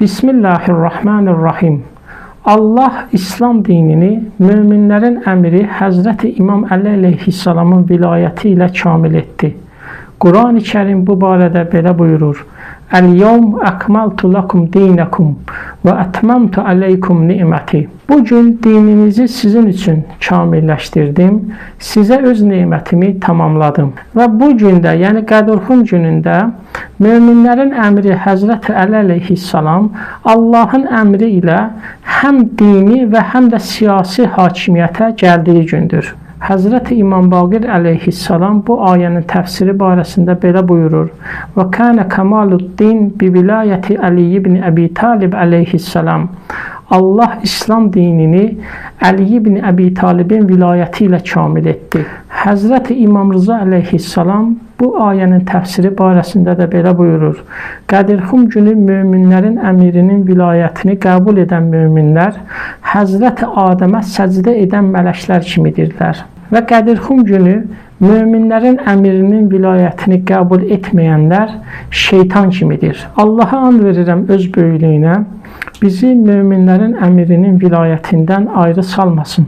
Bismillahirrahmanirrahim. Allah İslam dinini müminlerin əmiri Həzrəti İmam Əli əleyhissalamın vilayəti ilə kamil etdi. Quran-ı Kərim bu barədə belə buyurur: "Əl-yevm əkmaltu lakum dinakum və etmamtu aleykum ni'meti." Bugün dininizi sizin üçün kamilləşdirdim, sizə öz nemətimi tamamladım. Və bu gündə, yəni Qədrxum günündə möminlərin əmri Həzrəti Əli əleyhissalam Allahın əmri ilə həm dini və həm də siyasi hakimiyyətə gəldiyi gündür. Həzrəti İmam Baqir əleyhissalam bu ayənin təfsiri barəsində belə buyurur: "Və kana kamaluddin bi vilayəti Ali ibn Əbi Talib əleyhissalam." Allah İslam dinini Əli ibn Əbi Talibin vilayəti ilə kamil etdi. Həzrəti İmam Rıza əleyhissalam bu ayənin təfsiri barəsində də belə buyurur: Qədirxum günü möminlərin əmirinin vilayətini qəbul edən möminlər Həzrəti Adəmə səcdə edən mələklər kimidirlər. Və Qədirxum günü möminlərin əmirinin vilayətini qəbul etməyənlər şeytan kimidir. Allaha and verirəm öz böyüklüyünə, bizi möminlərin əmirinin vilayətindən ayrı salmasın.